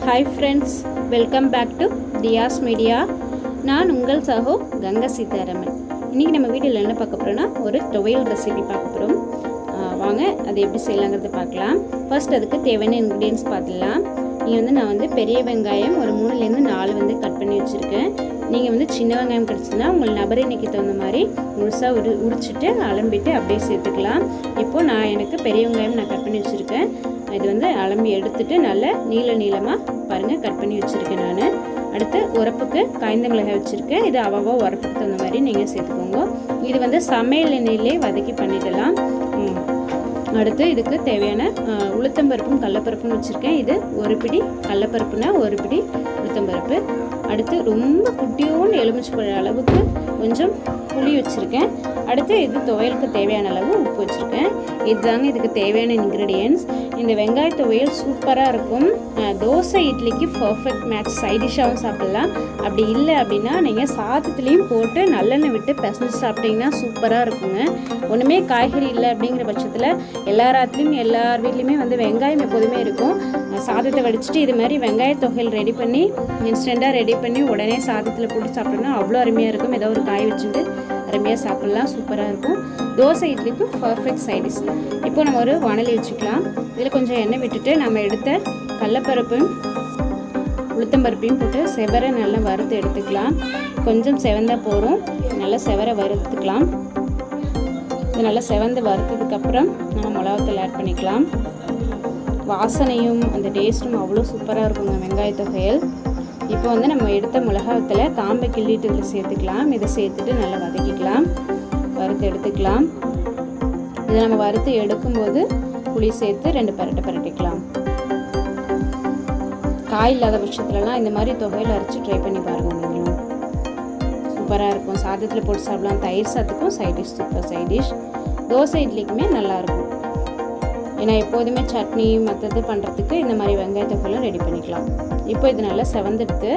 Hi friends, welcome back to Thiyas media. நான் உங்கள் சகோ கங்கா சீதாராமன். இன்றைக்கி நம்ம வீடியோவில் என்ன பார்க்க போகிறோன்னா ஒரு துவையல் ரெசிபி பார்க்க போகிறோம். வாங்க அது எப்படி செய்யலாங்கிறத பார்க்கலாம். ஃபர்ஸ்ட் அதுக்கு தேவையான இன்க்ரீடியன்ஸ் பார்த்துடலாம். நான் வந்து பெரிய வெங்காயம் ஒரு 3-4 வந்து கட் பண்ணி வச்சுருக்கேன். நீங்கள் வந்து சின்ன வெங்காயம் கிடச்சுன்னா உங்கள் நபர் எண்ணிக்கை தகுந்த மாதிரி முழுசாக உரிச்சிட்டு அலம்பிட்டு அப்படியே சேர்த்துக்கலாம். இப்போது எனக்கு பெரிய வெங்காயம் நான் கட் பண்ணி வச்சுருக்கேன். இது வந்து அலம்பி எடுத்துட்டு நல்ல நீளமாக பாருங்கள் கட் பண்ணி வச்சுருக்கேன் நான். அடுத்து உரப்புக்கு காய்ந்த மிளகாய் வச்சுருக்கேன். இது அவ்வளவா உரப்புக்கு தகுந்த மாதிரி நீங்கள் சேர்த்துக்கோங்க. இது வந்து சமையல் எண்ணெயிலே வதக்கி பண்ணிடலாம். அடுத்து இதுக்கு தேவையான உளுத்தம்பருப்பும் கடலப்பருப்பும் வச்சுருக்கேன். இது ஒரு பிடி கடலப்பருப்புனா ஒரு பிடி உளுத்தம்பருப்பு. அடுத்து ரொம்ப குட்டியோன்னு எலுமிச்சை அளவுக்கு கொஞ்சம் புளி வச்சுருக்கேன். அடுத்து இது துவையலுக்கு தேவையான அளவு உப்பு வச்சுருக்கேன். இதுதாங்க இதுக்கு தேவையான இன்க்ரீடியன்ஸ். இந்த வெங்காய துவையல் சூப்பராக இருக்கும். தோசை இட்லிக்கு பர்ஃபெக்ட் மேட்ச். சைட் டிஷ்ஷாகவும் சாப்பிட்லாம். அப்படி இல்லை அப்படின்னா நீங்கள் சாதத்துலேயும் போட்டு நல்லெண்ணெய் விட்டு பிசைஞ்சு சாப்பிட்டிங்கன்னா சூப்பராக இருக்குங்க. ஒன்றுமே காய்கறி இல்லை அப்படிங்கிற பட்சத்தில் எல்லார் வீட்லேயுமே வந்து வெங்காயம் எப்போதுமே இருக்கும். சாதத்தை வடிச்சிட்டு இது மாதிரி வெங்காய தொகையில் ரெடி பண்ணி இன்ஸ்டண்ட்டாக ரெடி பண்ணி உடனே சாதத்தில் போட்டு சாப்பிட்டோம்னா அவ்வளோ அருமையாக இருக்கும். ஏதோ ஒரு காய் வச்சுட்டு அருமையாக சாப்பிட்லாம். சூப்பராக இருக்கும். தோசை இட்லிக்கும் பர்ஃபெக்ட் சைடிஷ். இப்போ நம்ம ஒரு வாணலி வச்சுக்கலாம். இதில் கொஞ்சம் எண்ணெய் விட்டுட்டு நம்ம எடுத்த கடலப்பருப்பும் உளுத்தம்பருப்பையும் போட்டு செவரை நல்லா வறுத்து எடுத்துக்கலாம். கொஞ்சம் செவந்தால் போகிறோம். நல்லா செவரை வறுத்துக்கலாம். இது நல்லா செவந்து வறுத்ததுக்கப்புறம் நம்ம மிளகாத்தூள் ஆட் பண்ணிக்கலாம். வாசனையும் அந்த டேஸ்ட்டும் அவ்வளோ சூப்பராக இருக்குங்க வெங்காய தொகையல். இப்போ வந்து நம்ம எடுத்த மிளகாத்தில் காம்பை கிள்ளிட்டு இதில் சேர்த்துக்கலாம். இதை சேர்த்துட்டு நல்லா வதக்கிக்கலாம். வறுத்து எடுத்துக்கலாம். இதை நம்ம வறுத்து எடுக்கும்போது புளி சேர்த்து 2 பரட்டிக்கலாம். காய் இல்லாத பட்சத்துலலாம் இந்த மாதிரி தொகையில் அரைச்சி ட்ரை பண்ணி பாருங்கள். நீங்களும் சூப்பராக இருக்கும். சாதத்தில் போட்டு சாப்பிடலாம். தயிர் சாதத்துக்கும் side dish super side dish. Dosa இட்லிக்குமே நல்லாயிருக்கும். ஏன்னா எப்போதுமே சட்னி மற்றது பண்ணுறதுக்கு இந்த மாதிரி வெங்காய தொகையெல்லாம் ரெடி பண்ணிக்கலாம். இப்போ இது நல்லா செவந்தெடுத்து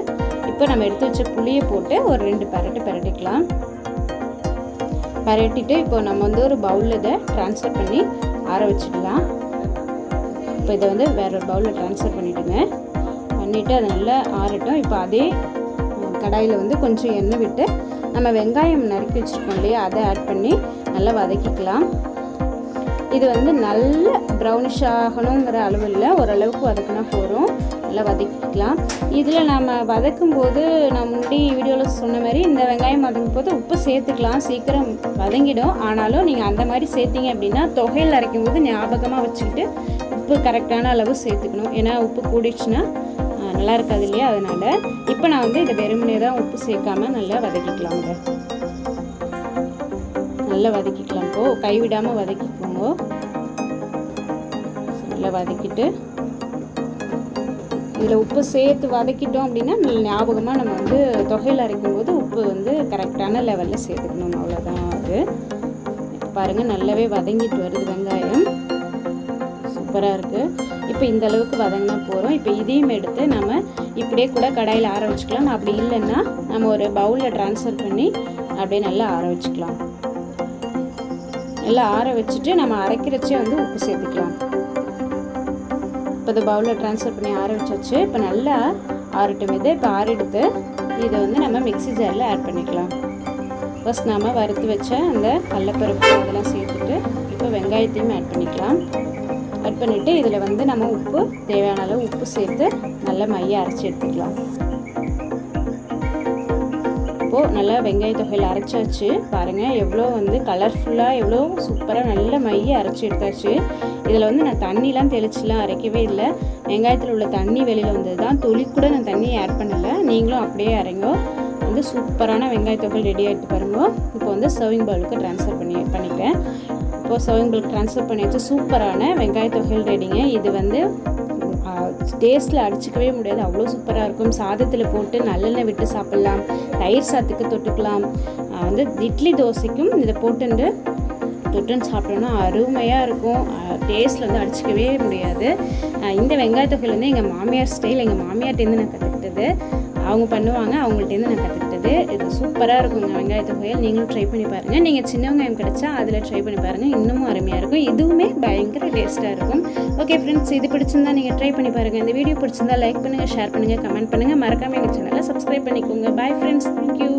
இப்போ நம்ம எடுத்து வச்ச புளியை போட்டு ஒரு 2 பரட்டிக்கலாம். பரட்டிட்டு இப்போ நம்ம வந்து ஒரு பவுலில் இதை ட்ரான்ஸ்ஃபர் பண்ணி ஆற வச்சுக்கலாம். இப்போ இதை வந்து வேற ஒரு பவுலில் ட்ரான்ஸ்ஃபர் பண்ணிவிட்டு அதை நல்லா ஆறட்டும். இப்போ அதே கடாயில் வந்து கொஞ்சம் எண்ணெய் விட்டு நம்ம வெங்காயம் நறுக்கி வச்சுருக்கோம் இல்லையா, அதை ஆட் பண்ணி நல்லா வதக்கிக்கலாம். இது வந்து நல்ல ப்ரௌனிஷ் ஆகணுங்கிற அளவு இல்லை, ஓரளவுக்கு வதக்கினா போகிறோம். நல்லா வதக்கிக்கலாம். இதில் நம்ம வதக்கும் போது நான் முன்னாடி வீடியோவில் சொன்ன மாதிரி இந்த வெங்காயம் வதக்கும் போது உப்பு சேர்த்துக்கலாம். சீக்கிரம் வதங்கிடும். ஆனாலும் நீங்கள் அந்த மாதிரி சேர்த்திங்க அப்படின்னா தொகையில் அரைக்கும் போது ஞாபகமாக வச்சுக்கிட்டு உப்பு கரெக்டான அளவு சேர்த்துக்கணும். ஏன்னா உப்பு கூடிடுச்சுன்னா நல்லா இருக்காது இல்லையா, அதனால் இப்போ நான் வந்து இதை வெறுமனே தான் உப்பு சேர்க்காமல் நல்லா வதக்கிக்கலாங்க. நல்லா வதக்கிக்கலாம். இப்போது கைவிடாமல் வதக்கிக்கோங்க. நல்லா வதக்கிட்டு இதில் உப்பு சேர்த்து வதக்கிட்டோம் அப்படின்னா ஞாபகமாக நம்ம வந்து தொகையில் அரைக்கும் போது உப்பு வந்து கரெக்டான லெவலில் சேர்த்துக்கணும். அவ்வளோதான். அது இப்போ பாருங்கள் நல்லாவே வதங்கிட்டு வருது. வெங்காயம் சூப்பராக இருக்குது. இப்போ இந்த அளவுக்கு வதங்கினா போகிறோம். இப்போ இதையும் எடுத்து நம்ம இப்படியே கூட கடாயில் ஆற வச்சுக்கலாம். அப்படி இல்லைன்னா நம்ம ஒரு பவுலில் ட்ரான்ஸ்ஃபர் பண்ணி அப்படியே நல்லா ஆற வச்சுக்கலாம். நல்லா ஆற வச்சுட்டு நம்ம அரைக்கிறச்சே வந்து உப்பு சேர்த்துக்கலாம். இப்போ இந்த பவுலில் ட்ரான்ஸ்ஃபர் பண்ணி ஆற வச்சாச்சு. இப்போ நல்லா ஆறட்டும். இப்போ ஆறெடுத்து இதை வந்து நம்ம மிக்ஸி ஜாரில் ஆட் பண்ணிக்கலாம். ஃபர்ஸ்ட் நம்ம வறுத்து வச்ச அந்த கடலப்பருப்பு அதெல்லாம் சேர்த்துட்டு இப்போ வெங்காயத்தையும் ஆட் பண்ணிக்கலாம். ஆட் பண்ணிவிட்டு இதில் வந்து நம்ம உப்பு தேவையான அளவு உப்பு சேர்த்து நல்லா மைய அரைச்சி எடுத்துக்கலாம். இப்போது நல்லா வெங்காய தொகையில் அரைச்சாச்சு. பாருங்கள் எவ்வளோ வந்து கலர்ஃபுல்லாக எவ்வளோ சூப்பராக நல்ல மைய அரைச்சி எடுத்தாச்சு. இதில் வந்து நான் தண்ணிலாம் தெளிச்சுலாம் அரைக்கவே இல்லை. வெங்காயத்தில் உள்ள தண்ணி வெளியில் வந்தது தான். துளி கூட நான் தண்ணியை ஆட் பண்ணலை. நீங்களும் அப்படியே அரைங்கோ. வந்து சூப்பரான வெங்காய தொகை ரெடி ஆகிட்டு பாருங்க. இப்போ வந்து சர்விங் பவுலுக்கு ட்ரான்ஸ்ஃபர் பண்ணிக்கிறேன். இப்போது சர்விங் பவுலுக்கு ட்ரான்ஸ்ஃபர் பண்ணி வச்சு சூப்பரான வெங்காய தொகையில் ரெடிங்க. இது வந்து டேஸ்ட்டில் அடிச்சிக்கவே முடியாது. அவ்வளோ சூப்பராக இருக்கும். சாதத்தில் போட்டு நல்லெண்ணெய் விட்டு சாப்பிட்லாம். தயிர் சாதத்துக்கு தொட்டுக்கலாம். வந்து இட்லி தோசைக்கும் இதை தொட்டுன்னு சாப்பிட்டோன்னா அருமையாக இருக்கும். டேஸ்ட்டில் வந்து அடிச்சிக்கவே முடியாது. இந்த வெங்காய தொகையில் வந்து எங்கள் மாமியார் ஸ்டைல், எங்கள் மாமியார்ட்டேருந்து நான் கற்றுக்கிட்டது. அவங்க பண்ணுவாங்க, அவங்கள்ட்டேருந்து நான் கற்றுக்கிட்டது. இது சூப்பராக இருக்குங்க வெங்காய துவையல். நீங்களும் ட்ரை பண்ணி பாருங்கள். நீங்கள் சின்ன வெங்காயம் கிடச்சா அதில் ட்ரை பண்ணி பாருங்கள், இன்னமும் அருமையாக இருக்கும். இதுவுமே பயங்கர டேஸ்ட்டாக இருக்கும். ஓகே ஃப்ரெண்ட்ஸ், இது பிடிச்சிருந்தா நீங்கள் ட்ரை பண்ணி பாருங்கள். இந்த வீடியோ பிடிச்சிருந்தா லைக் பண்ணுங்கள், ஷேர் பண்ணுங்கள், கமெண்ட் பண்ணுங்கள். மறக்காமல் எங்கள் சேனலை சப்ஸ்கிரைப் பண்ணிக்கோங்க. Bye friends, thank you.